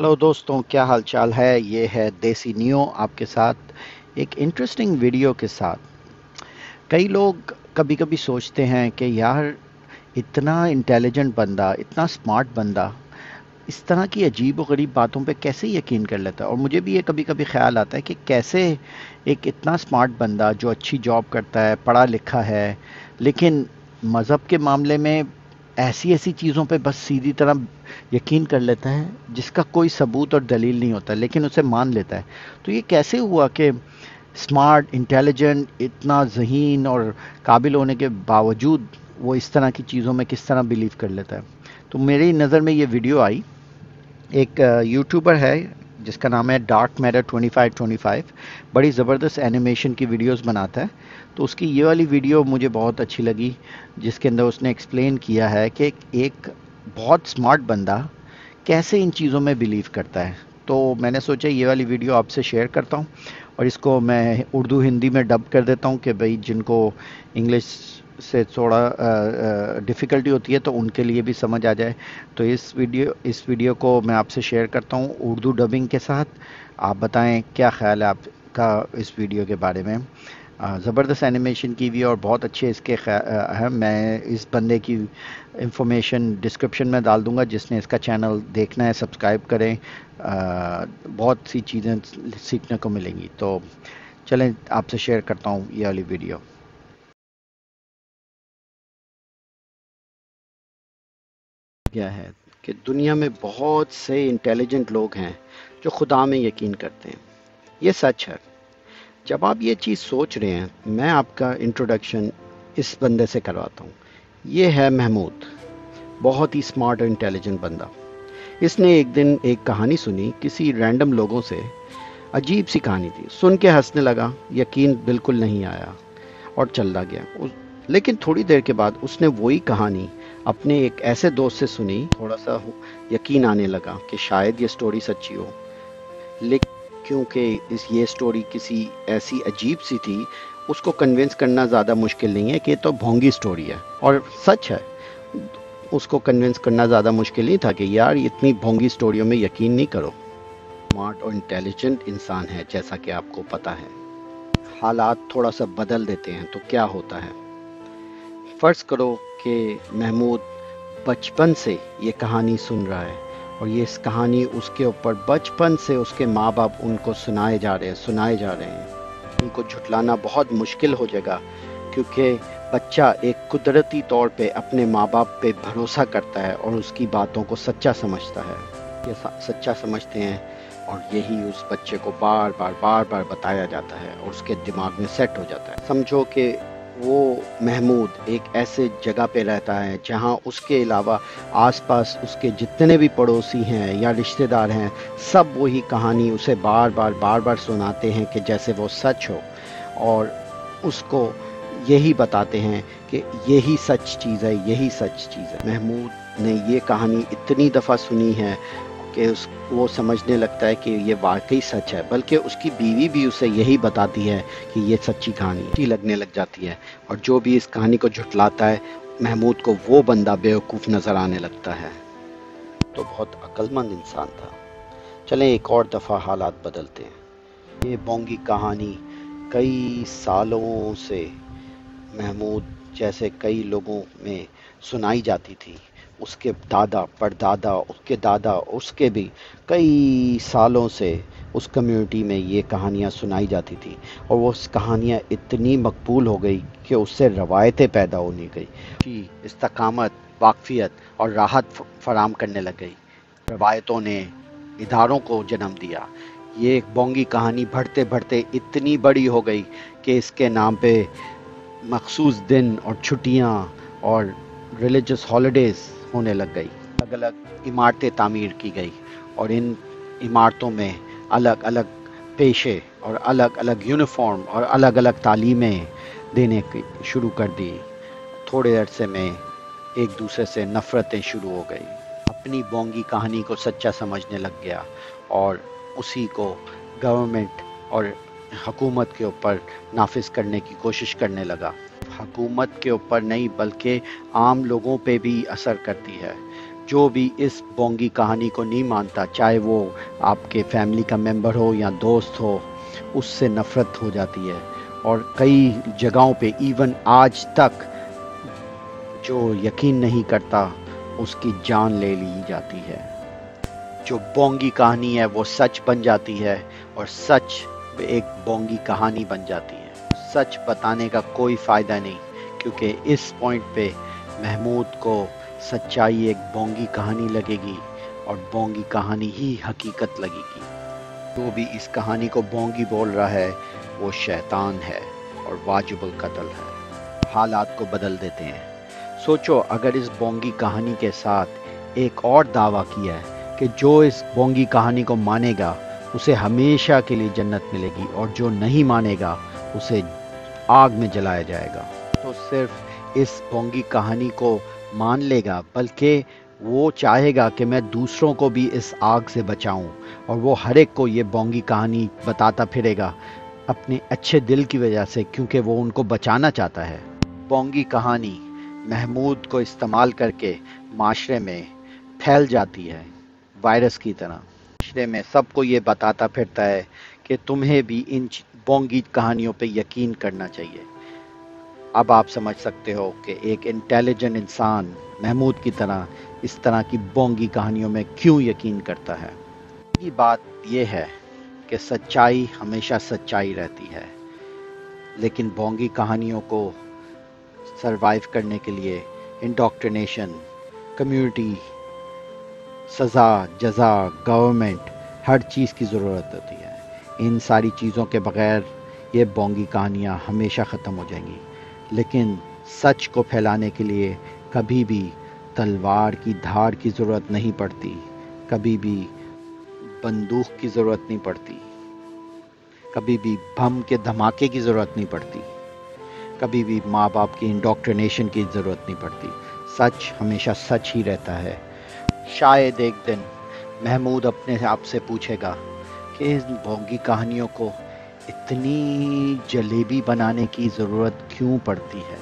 Hello दोस्तों, क्या हाल चाल है। ये है देसी नियो आपके साथ एक इंटरेस्टिंग वीडियो के साथ। कई लोग कभी कभी सोचते हैं कि यार, इतना इंटेलिजेंट बंदा, इतना स्मार्ट बंदा इस तरह की अजीब व गरीब बातों पे कैसे यकीन कर लेता है। और मुझे भी ये कभी कभी ख्याल आता है कि कैसे एक इतना स्मार्ट बंदा जो अच्छी जॉब करता है, पढ़ा लिखा है, लेकिन मज़हब के मामले में ऐसी ऐसी चीज़ों पे बस सीधी तरह यकीन कर लेता है जिसका कोई सबूत और दलील नहीं होता, लेकिन उसे मान लेता है। तो ये कैसे हुआ कि स्मार्ट, इंटेलिजेंट, इतना ज़हीन और काबिल होने के बावजूद वो इस तरह की चीज़ों में किस तरह बिलीव कर लेता है। तो मेरी नज़र में ये वीडियो आई। एक यूट्यूबर है जिसका नाम है डार्क मैटर 2525। बड़ी ज़बरदस्त एनिमेशन की वीडियोस बनाता है। तो उसकी ये वाली वीडियो मुझे बहुत अच्छी लगी, जिसके अंदर उसने एक्सप्लेन किया है कि एक बहुत स्मार्ट बंदा कैसे इन चीज़ों में बिलीव करता है। तो मैंने सोचा ये वाली वीडियो आपसे शेयर करता हूँ, और इसको मैं उर्दू हिंदी में डब कर देता हूँ कि भाई जिनको इंग्लिश से थोड़ा डिफ़िकल्टी होती है तो उनके लिए भी समझ आ जाए। तो इस वीडियो को मैं आपसे शेयर करता हूँ उर्दू डबिंग के साथ। आप बताएं क्या ख्याल है आपका इस वीडियो के बारे में। ज़बरदस्त एनिमेशन की हुई और बहुत अच्छे इसके है। मैं इस बंदे की इंफॉर्मेशन डिस्क्रिप्शन में डाल दूंगा, जिसने इसका चैनल देखना है सब्सक्राइब करें। बहुत सी चीज़ें सीखने को मिलेंगी। तो चलें आपसे शेयर करता हूँ ये वाली वीडियो। क्या है कि दुनिया में बहुत से इंटेलिजेंट लोग हैं जो खुदा में यकीन करते हैं। ये सच है। जब आप ये चीज़ सोच रहे हैं, मैं आपका इंट्रोडक्शन इस बंदे से करवाता हूँ। ये है महमूद, बहुत ही स्मार्ट और इंटेलिजेंट बंदा। इसने एक दिन एक कहानी सुनी किसी रैंडम लोगों से। अजीब सी कहानी थी, सुन के हंसने लगा, यकीन बिल्कुल नहीं आया और चला गया। लेकिन थोड़ी देर के बाद उसने वही कहानी अपने एक ऐसे दोस्त से सुनी। थोड़ा सा यकीन आने लगा कि शायद ये स्टोरी सच्ची हो, लेकिन क्योंकि ये स्टोरी किसी ऐसी अजीब सी थी, उसको कन्विंस करना ज़्यादा मुश्किल नहीं है कि ये तो भोंगी स्टोरी है और सच है। उसको कन्विंस करना ज़्यादा मुश्किल नहीं था कि यार इतनी भोंगी स्टोरियों में यकीन नहीं करो। स्मार्ट और इंटेलिजेंट इंसान है, जैसा कि आपको पता है। हालात थोड़ा सा बदल देते हैं तो क्या होता है। फ़र्ज़ करो कि महमूद बचपन से ये कहानी सुन रहा है, और ये इस कहानी उसके ऊपर बचपन से उसके माँ बाप उनको सुनाए जा रहे हैं। उनको झुटलाना बहुत मुश्किल हो जाएगा, क्योंकि बच्चा एक कुदरती तौर पे अपने माँ बाप पे भरोसा करता है और उसकी बातों को सच्चा समझता है। ये सच्चा समझते हैं, और यही उस बच्चे को बार बार बताया जाता है और उसके दिमाग में सेट हो जाता है। समझो कि वो महमूद एक ऐसे जगह पे रहता है जहाँ उसके अलावा आसपास उसके जितने भी पड़ोसी हैं या रिश्तेदार हैं, सब वही कहानी उसे बार बार सुनाते हैं कि जैसे वो सच हो, और उसको यही बताते हैं कि यही सच चीज़ है, यही सच चीज़ है। महमूद ने ये कहानी इतनी दफ़ा सुनी है कि वो समझने लगता है कि ये वाकई सच है, बल्कि उसकी बीवी भी उसे यही बताती है कि ये सच्ची कहानी है। लगने लग जाती है, और जो भी इस कहानी को झुटलाता है, महमूद को वो बंदा बेवकूफ़ नज़र आने लगता है। तो बहुत अक्लमंद इंसान था। चलें एक और दफ़ा हालात बदलते हैं। ये बोंगी कहानी कई सालों से महमूद जैसे कई लोगों में सुनाई जाती थी। उसके दादा परदादा, उसके दादा, उसके भी कई सालों से उस कम्युनिटी में ये कहानियाँ सुनाई जाती थी, और वो कहानियाँ इतनी मकबूल हो गई कि उससे रवायतें पैदा होने गई। इस्तकामत, वाकफियत और राहत फराम करने लग गई। रवायतों ने इदारों को जन्म दिया। ये एक बोंगी कहानी बढ़ते बढ़ते इतनी बड़ी हो गई कि इसके नाम पे मखसूस दिन और छुट्टियाँ और रिलीजियस हॉलीडेज़ होने लग गई। अलग अलग इमारतें तामीर की गई, और इन इमारतों में अलग अलग पेशे और अलग अलग यूनिफॉर्म और अलग अलग तालीमें देने की शुरू कर दी। थोड़े अरसे में एक दूसरे से नफ़रतें शुरू हो गई। अपनी बोंगी कहानी को सच्चा समझने लग गया, और उसी को गवर्नमेंट और हुकूमत के ऊपर नाफिज करने की कोशिश करने लगा। हुकूमत के ऊपर नहीं, बल्कि आम लोगों पे भी असर करती है। جو بھی اس بونگی کہانی کو نہیں مانتا، چاہے وہ آپ کے فیملی کا ممبر ہو یا دوست ہو، اس سے نفرت ہو جاتی ہے، اور کئی جگہوں پہ ایون آج تک جو یقین نہیں کرتا اس کی جان لے لی جاتی ہے۔ جو بونگی کہانی ہے وہ سچ بن جاتی ہے، اور سچ ایک بونگی کہانی بن جاتی ہے۔ سچ بتانے کا کوئی فائدہ نہیں، کیونکہ اس پوائنٹ پہ محمود کو سچائی ایک بونگی کہانی لگے گی، اور بونگی کہانی ہی حقیقت لگے گی۔ جو بھی اس کہانی کو بونگی بول رہا ہے وہ شیطان ہے اور واجب القتل ہے۔ حالات کو بدل دیتے ہیں۔ سوچو اگر اس بونگی کہانی کے ساتھ ایک اور دعویٰ کیا ہے کہ جو اس بونگی کہانی کو مانے گا اسے ہمیشہ کے لیے جنت ملے گی، اور جو نہیں مانے گا اسے آگ میں جلایا جائے گا، تو صرف اس بونگی کہانی کو مان لے گا، بلکہ وہ چاہے گا کہ میں دوسروں کو بھی اس آگ سے بچاؤں، اور وہ ہر ایک کو یہ بونگی کہانی بتاتا پھرے گا اپنے اچھے دل کی وجہ سے، کیونکہ وہ ان کو بچانا چاہتا ہے۔ بونگی کہانی محمود کو استعمال کر کے معاشرے میں پھیل جاتی ہے وائرس کی طرح۔ معاشرے میں سب کو یہ بتاتا پھرتا ہے کہ تمہیں بھی ان بونگی کہانیوں پہ یقین کرنا چاہیے۔ اب آپ سمجھ سکتے ہو کہ ایک انٹیلیجنٹ انسان محمود کی طرح کی بونگی کہانیوں میں کیوں یقین کرتا ہے۔ یہ بات یہ ہے کہ سچائی ہمیشہ سچائی رہتی ہے، لیکن بونگی کہانیوں کو سروائیو کرنے کے لیے انڈاکٹرینیشن، کمیونٹی، سزا، جزا، گورنمنٹ، ہر چیز کی ضرورت ہوتی ہے۔ ان ساری چیزوں کے بغیر یہ بونگی کہانیاں ہمیشہ ختم ہو جائیں گی، لیکن سچ کو پھیلانے کے لیے کبھی بھی تلوار کی دھار کی ضرورت نہیں پڑتی، کبھی بھی بندوق کی ضرورت نہیں پڑتی، کبھی بھی بم کے دھماکے کی ضرورت نہیں پڑتی، کبھی بھی ماں باپ کی انڈاکٹرینیشن کی ضرورت نہیں پڑتی۔ سچ ہمیشہ سچ ہی رہتا ہے۔ شاید ایک دن محمود اپنے آپ سے پوچھے گا کہ ان بونگی کہانیوں کو اتنی جلیبی بنانے کی ضرورت کیوں پڑتی ہے۔